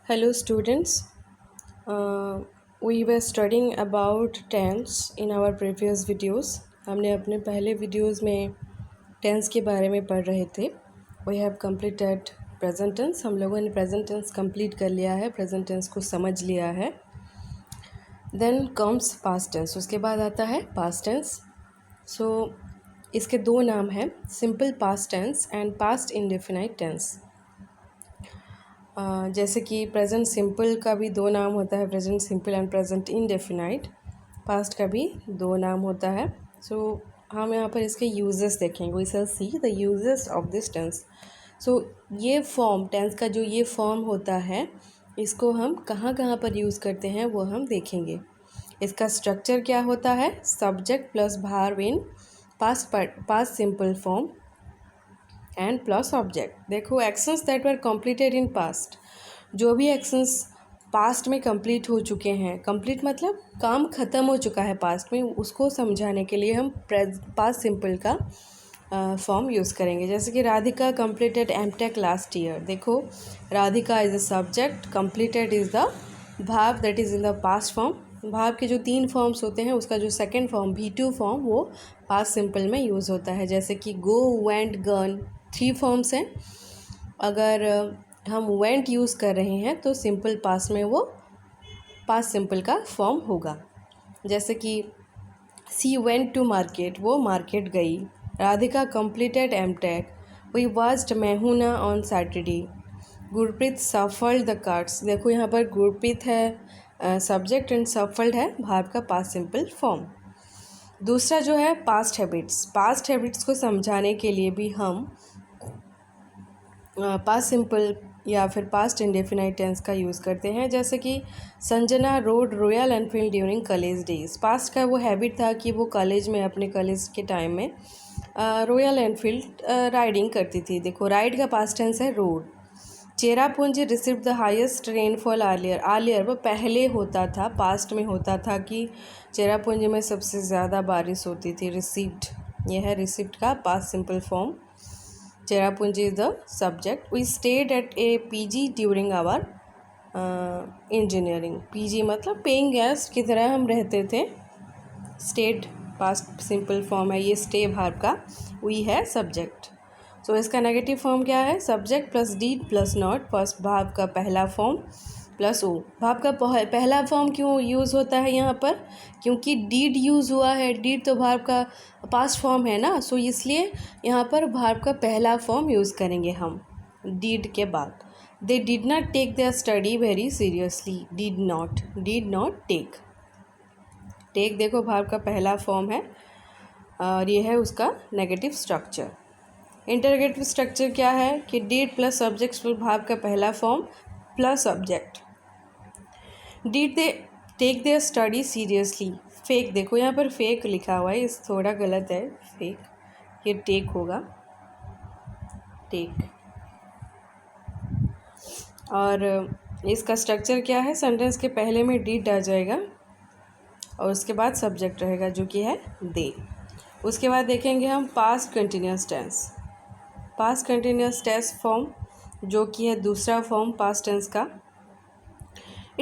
Hello, students. We were studying about tense in our previous videos. हमने अपने पहले videos में tense के बारे में पढ़ रहे थे. We have completed present tense. हम लोगों ने present tense complete कर लिया है, present tense को समझ लिया है. Then comes past tense. उसके बाद आता है past tense. So इसके दो नाम हैं, simple past tense and past indefinite tense. जैसे कि प्रेजेंट सिंपल का भी दो नाम होता है, present simple and present indefinite. Past का भी दो नाम होता है. सो हम यहाँ पर इसके यूजेस देखेंगे. We shall see the uses of this tense. So ये फॉर्म, टेंस का जो ये फॉर्म होता है, इसको हम कहाँ कहाँ पर यूज़ करते हैं वो हम देखेंगे. इसका स्ट्रक्चर क्या होता है? Subject plus verb in past simple form and plus object. देखो, actions that were completed in past, जो भी एक्शंस पास्ट में कंप्लीट हो चुके हैं, कंप्लीट मतलब काम ख़त्म हो चुका है पास्ट में, उसको समझाने के लिए हम पास्ट सिंपल का फॉर्म यूज़ करेंगे. जैसे कि Radhika completed MTech last year. देखो, Radhika is the subject, completed is the verb that is in the past form. Verb के जो तीन फॉर्म्स होते हैं, उसका जो सेकेंड फॉर्म V2 फॉर्म वो पास्ट सिंपल में यूज़ होता है. जैसे कि गो, वेंट, गन, 3 फॉर्म्स हैं. अगर हम वेंट यूज़ कर रहे हैं तो सिंपल पास्ट में वो पास्ट सिंपल का फॉर्म होगा. जैसे कि सी वेंट टू मार्केट, वो मार्केट गई. Radhika completed MTech. We watched Main Hoon Na on Saturday. Gurpreet shuffled the cards. देखो, यहाँ पर गुरप्रीत है सब्जेक्ट एंड सफल्ड है भार्ब का पास्ट सिंपल फॉर्म. दूसरा जो है पास्ट हैबिट्स. पास्ट हैबिट्स को समझाने के लिए भी हम पास्ट सिंपल या फिर पास्ट इंडेफिनाइट टेंस का यूज़ करते हैं. जैसे कि Sanjana road royal Enfield during college days. Past का वो हैबिट था कि वो कॉलेज में, अपने कॉलेज के टाइम में रॉयल एनफील्ड राइडिंग करती थी. देखो, राइड का पास्ट टेंस है road. Cherrapunji received the highest rainfall earlier. Earlier वो पहले होता था, पास्ट में होता था कि चेरापूंजी में सबसे ज़्यादा बारिश होती थी. रिसीव्ड, यह है रिसीव्ड का past simple form. Cherrapunji is the subject. We stayed at a PG during our engineering. PG मतलब पेइंग गेस्ट की तरह हम रहते थे. स्टेड पास्ट सिंपल फॉर्म है ये, स्टे भार्ब का. वी है सब्जेक्ट. सो इसका नेगेटिव फॉर्म क्या है? Subject plus did plus not. First verb का पहला फॉर्म प्लस ओ. भार्ब का पहला फॉर्म क्यों यूज़ होता है यहाँ पर? क्योंकि डीड यूज़ हुआ है. डीड तो भार्ब का पास्ट फॉर्म है ना, सो इसलिए यहाँ पर भार्ब का पहला फॉर्म यूज़ करेंगे हम डीड के बाद. They did not take their study very seriously. Did not take. Take देखो भार्ब का पहला फॉर्म है और ये है उसका नेगेटिव स्ट्रक्चर. इंटरोगेटिव स्ट्रक्चर क्या है कि डीड प्लस सब्जेक्ट भार्ब का पहला form plus object. Did they take their study seriously. Take, देखो यहाँ पर फेक लिखा हुआ है, इस थोड़ा गलत है. फेक, ये टेक होगा, टेक. और इसका स्ट्रक्चर क्या है? सेंटेंस के पहले में डिड आ जाएगा और उसके बाद सब्जेक्ट रहेगा जो कि है दे. उसके बाद देखेंगे हम past continuous tense. Past continuous tense form जो कि है दूसरा फॉर्म पास्ट टेंस का.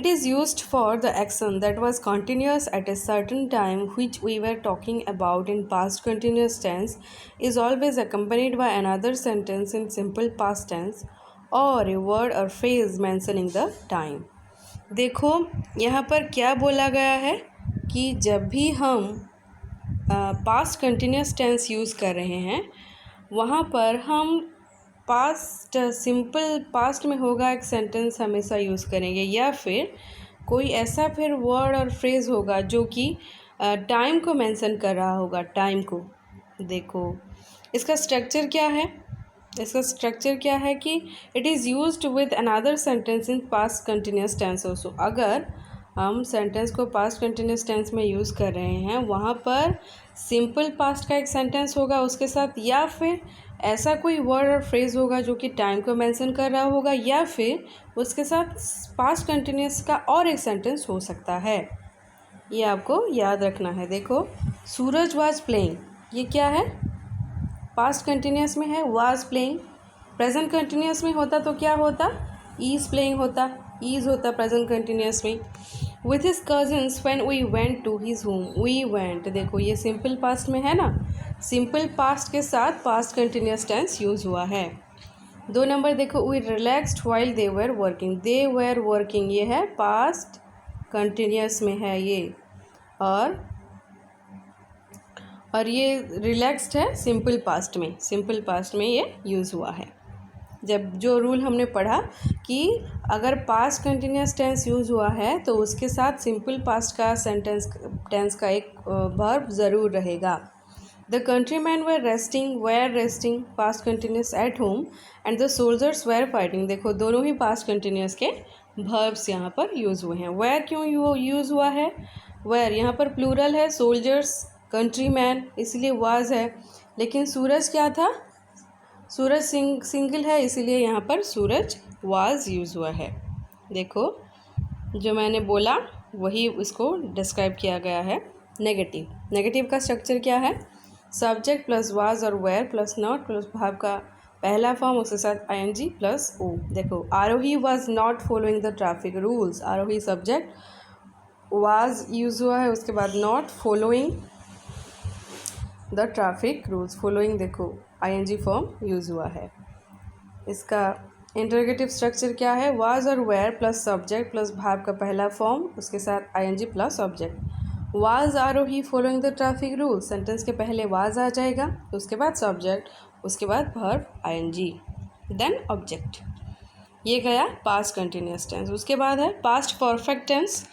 It is used for the action that was continuous at a certain time which we were talking about in past continuous tense is always accompanied by another sentence in simple past tense or a word or phrase mentioning the time. देखो, यहाँ पर क्या बोला गया है कि जब भी हम पास्ट कंटिन्यूस टेंस यूज़ कर रहे हैं, वहाँ पर हम पास्ट सिंपल पास्ट में होगा एक सेंटेंस हमेशा यूज़ करेंगे, या फिर कोई ऐसा फिर वर्ड और फ्रेज़ होगा जो कि टाइम को मेंशन कर रहा होगा, टाइम को. देखो, इसका स्ट्रक्चर क्या है? इसका स्ट्रक्चर क्या है कि it is used with another sentence in past continuous tense also. अगर हम सेंटेंस को पास्ट कंटिन्यूस टेंस में यूज़ कर रहे हैं, वहाँ पर सिंपल पास्ट का एक सेंटेंस होगा उसके साथ, या फिर ऐसा कोई वर्ड और फ्रेज़ होगा जो कि टाइम को मेंशन कर रहा होगा, या फिर उसके साथ पास्ट कंटिन्यूस का और एक सेंटेंस हो सकता है. ये आपको याद रखना है. देखो, सूरज वाज प्लेइंग, ये क्या है? पास्ट कंटिन्यूस में है, वाज प्लेइंग. प्रेजेंट कंटिन्यूस में होता तो क्या होता? इज़ प्लेइंग होता, इज़ होता प्रेजेंट कंटिन्यूस में। With his cousins when we went to his home, we went, देखो ये सिंपल पास्ट में है ना, सिंपल पास्ट के साथ पास्ट कंटिन्यूस टेंस यूज़ हुआ है। 2 नंबर देखो, we relaxed while they were working, they were working, ये है पास्ट कंटिन्यूस में है ये, और ये रिलैक्स्ड है सिंपल पास्ट में, सिंपल पास्ट में ये यूज़ हुआ है। जब जो रूल हमने पढ़ा कि अगर पास्ट कंटिन्यूस टेंस यूज़ हुआ है तो उसके साथ सिंपल पास्ट का टेंस का एक वर्ब ज़रूर रहेगा। The countryman were resting past continuous at home and the soldiers were fighting, देखो दोनों ही पास्ट कंटिन्यूस के वर्ब्स यहाँ पर यूज़ हुए हैं। वेयर क्यों यूज़ हुआ है, वेयर यहाँ पर प्लूरल है, सोल्जर्स कंट्रीमैन इसलिए वाज है, लेकिन सूरज क्या था, सूरज सिंगल है इसीलिए यहाँ पर सूरज वाज यूज़ हुआ है। देखो जो मैंने बोला वही उसको डिस्क्राइब किया गया है। नेगेटिव का स्ट्रक्चर क्या है, सब्जेक्ट प्लस वाज और वेयर प्लस नॉट प्लस भाव का पहला फॉर्म उसके साथ आईएनजी प्लस ओ। देखो Arohi was not following the traffic rules, Arohi subject, was use हुआ है, उसके बाद not following the traffic rules, following देखो आईएनजी फॉर्म यूज़ हुआ है। इसका इंटरोगेटिव स्ट्रक्चर क्या है, वाज और वेयर प्लस सब्जेक्ट प्लस भाव का पहला फॉर्म उसके साथ ING plus object. Was Aarohi following the traffic rules, sentence के पहले वाज आ जाएगा, उसके बाद सब्जेक्ट, उसके बाद वर्ब आईएनजी, देन ऑब्जेक्ट। ये गया पास्ट कंटिन्यूस टेंस। उसके बाद है past perfect tense.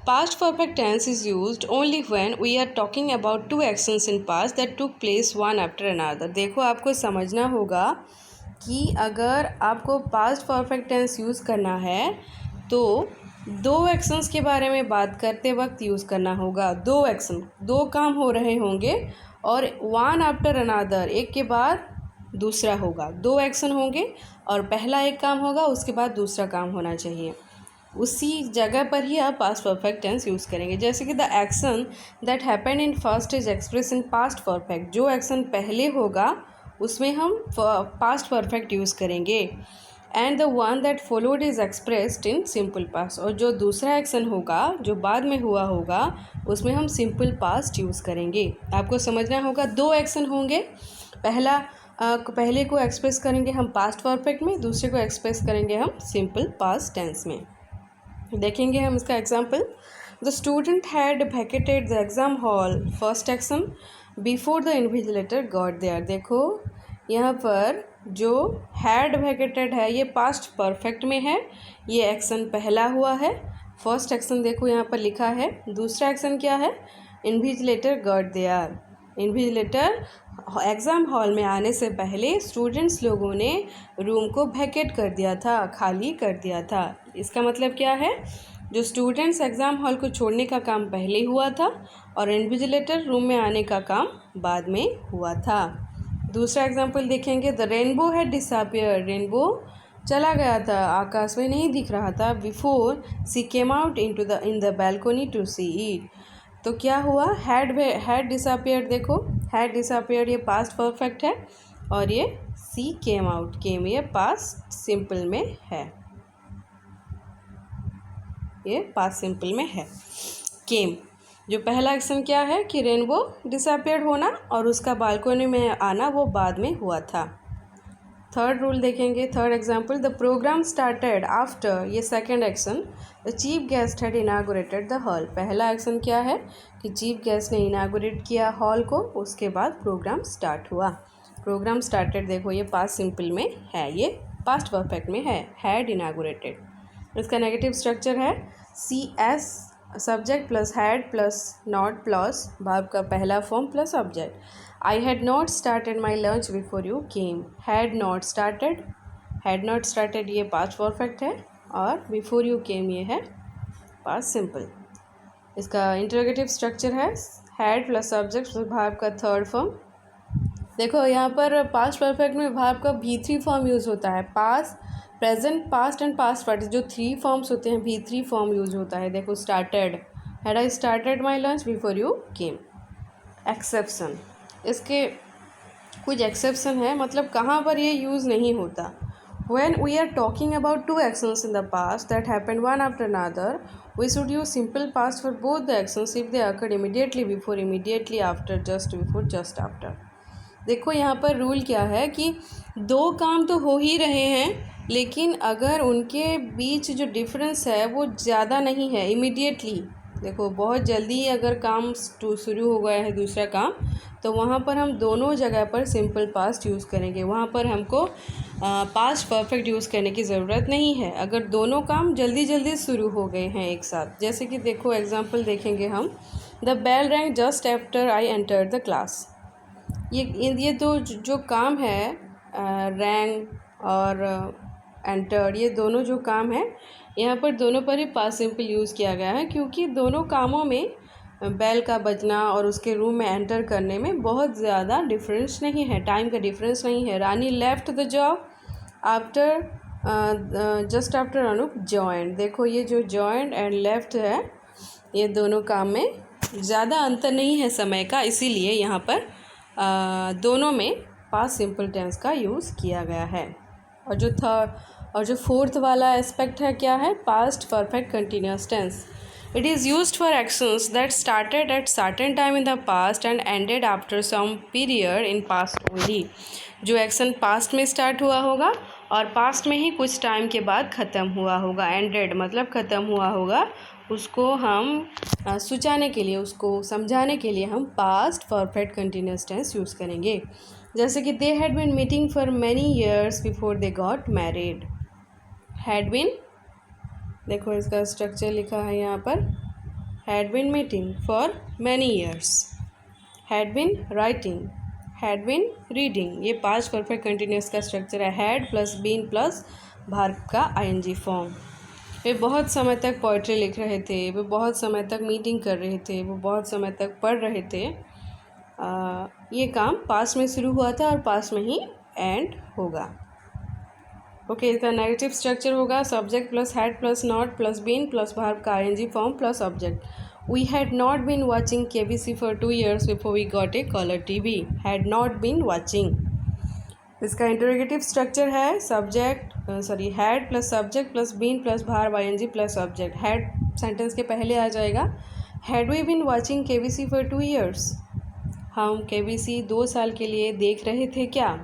Past perfect tense is used only when we are talking about two actions in past that took place one after another। देखो आपको समझना होगा कि अगर आपको past perfect tense यूज़ करना है तो दो एक्शंस के बारे में बात करते वक्त यूज़ करना होगा। दो एक्शन, दो काम हो रहे होंगे और वन आफ्टर अनदर, एक के बाद दूसरा होगा। दो एक्शन होंगे और पहला एक काम होगा उसके बाद दूसरा काम होना चाहिए, उसी जगह पर ही आप पास्ट परफेक्ट टेंस यूज़ करेंगे। जैसे कि the action that happened in first is express in past perfect, जो एक्शन पहले होगा उसमें हम पास्ट परफेक्ट यूज़ करेंगे। And the one that followed is expressed in simple past, और जो दूसरा एक्शन होगा जो बाद में हुआ होगा उसमें हम सिंपल पास्ट यूज़ करेंगे। आपको समझना होगा दो एक्शन होंगे, पहले को एक्सप्रेस करेंगे हम पास्ट परफेक्ट में, दूसरे को एक्सप्रेस करेंगे हम सिंपल पास्ट टेंस में। देखेंगे हम इसका example. The student had vacated the exam hall, first action, before the invigilator got there. देखो यहाँ पर जो हैड वैकेटेड है ये पास्ट परफेक्ट में है, ये एक्शन पहला हुआ है, फर्स्ट एक्शन देखो यहाँ पर लिखा है। दूसरा एक्शन क्या है, invigilator got there, invigilator exam hall में आने से पहले स्टूडेंट्स लोगों ने रूम को वैकेट कर दिया था, खाली कर दिया था। इसका मतलब क्या है, जो स्टूडेंट्स एग्ज़ाम हॉल को छोड़ने का काम पहले हुआ था और इन्विजिलेटर रूम में आने का काम बाद में हुआ था। दूसरा एग्जाम्पल देखेंगे। The rainbow had disappeared, rainbow चला गया था, आकाश में नहीं दिख रहा था। Before she came out in the balcony to see it, तो क्या हुआ, हैड डिसअपियर्ड, देखो हैड डिसअपियर्ड ये पास्ट परफेक्ट है और ये सी केम आउट, केम ये पास्ट सिंपल में है, ये पास्ट सिंपल में है। केम जो पहला एक्शन क्या है कि रेनबो डिसअपियर्ड होना और उसका बालकोनी में आना वो बाद में हुआ था। थर्ड रूल देखेंगे, third example. The program started after, ये second action, the chief guest had inaugurated the hall. पहला एक्शन क्या है कि चीफ गेस्ट ने इनागोरेट किया हॉल को, उसके बाद प्रोग्राम स्टार्ट हुआ। प्रोग्राम स्टार्टेड देखो ये पास्ट सिंपल में है, ये पास्ट परफेक्ट में है, हैड इनागोरेटेड। इसका नेगेटिव स्ट्रक्चर है C S, subject plus had plus not plus verb का पहला form plus object. I had not started my lunch before you came, had not started ये पास्ट परफेक्ट है और before you came ये है past simple. इसका interrogative structure है had plus subject plus verb का थर्ड फॉर्म। देखो यहाँ पर पास्ट परफेक्ट में वर्ब का V3 फॉर्म यूज़ होता है, past, present, past and past participle जो 3 फॉर्म्स होते हैं V3 फॉर्म यूज़ होता है। देखो started, had I started my lunch before you came. Exception, इसके कुछ एक्सेप्शन है, मतलब कहाँ पर ये यूज़ नहीं होता। When we are talking about two actions in the past that happened one after another, we should use simple past for both the actions if they occurred immediately before, immediately after, just before, just after. देखो यहाँ पर rule क्या है कि दो काम तो हो ही रहे हैं, लेकिन अगर उनके बीच जो डिफरेंस है वो ज़्यादा नहीं है, इमीडिएटली, देखो बहुत जल्दी अगर काम शुरू हो गया है दूसरा काम, तो वहाँ पर हम दोनों जगह पर सिंपल पास्ट यूज़ करेंगे। वहाँ पर हमको पास्ट परफेक्ट यूज़ करने की ज़रूरत नहीं है अगर दोनों काम जल्दी जल्दी शुरू हो गए हैं एक साथ। जैसे कि देखो एग्जांपल देखेंगे हम, the bell rang just after I entered the class. ये दो जो काम है, रैंग और एंटर्ड, ये दोनों जो काम है यहाँ पर दोनों पर ही पास्ट सिंपल यूज़ किया गया है, क्योंकि दोनों कामों में बेल का बजना और उसके रूम में एंटर करने में बहुत ज़्यादा डिफरेंस नहीं है, टाइम का डिफरेंस नहीं है। Rani left the job after just after Anoop joined. देखो ये जो जॉइंड एंड लेफ्ट है, ये दोनों काम में ज़्यादा अंतर नहीं है समय का, इसीलिए यहाँ पर दोनों में पास्ट सिंपल टेंस का यूज़ किया गया है। और जो फोर्थ वाला एस्पेक्ट है क्या है, past perfect continuous tense. It is used for actions that started at certain time in the past and ended after some period in past only. जो एक्शन पास्ट में स्टार्ट हुआ होगा और पास्ट में ही कुछ टाइम के बाद ख़त्म हुआ होगा, एंडेड मतलब ख़त्म हुआ होगा, उसको हम सुचाने के लिए, उसको समझाने के लिए हम past perfect continuous tense use करेंगे। जैसे कि they had been meeting for many years before they got married. Had been, देखो इसका स्ट्रक्चर लिखा है यहाँ पर, had been meeting for many years, had been writing, had been reading. ये पास्ट परफेक्ट कंटिन्यूस का स्ट्रक्चर है, had plus been plus verb का आईएनजी फॉर्म। वे बहुत समय तक पोइट्री लिख रहे थे, वे बहुत समय तक मीटिंग कर रहे थे, वो बहुत समय तक पढ़ रहे थे। ये काम पास्ट में शुरू हुआ था और पास्ट में ही एंड होगा। ओके, इसका नेगेटिव स्ट्रक्चर होगा subject plus had plus not plus been plus verb का ING form plus object. We had not been watching KBC for 2 years before we got a colour TV. Had not been watching. इसका interrogative structure है had plus subject plus been plus verb ING plus object. Had sentence के पहले आ जाएगा। Had we been watching KBC for 2 years। हम KBC 2 साल के लिए देख रहे थे क्या।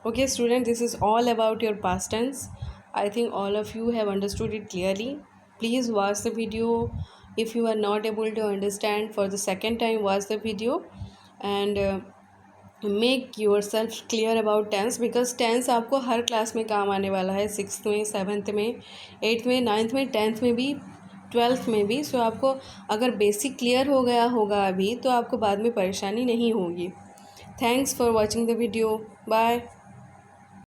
Okay student, this is all about your past tense. I think all of you have understood it clearly. Please watch the video. If you are not able to understand, for the second time watch the video and make yourself clear about tense, because tense आपको हर class में काम आने वाला है, 6th में, 7th में, 8th में, 9th में, 10th में भी, 12th में भी। सो आपको अगर बेसिक क्लियर हो गया होगा अभी, तो आपको बाद में परेशानी नहीं होगी। Thanks for watching the video. Bye.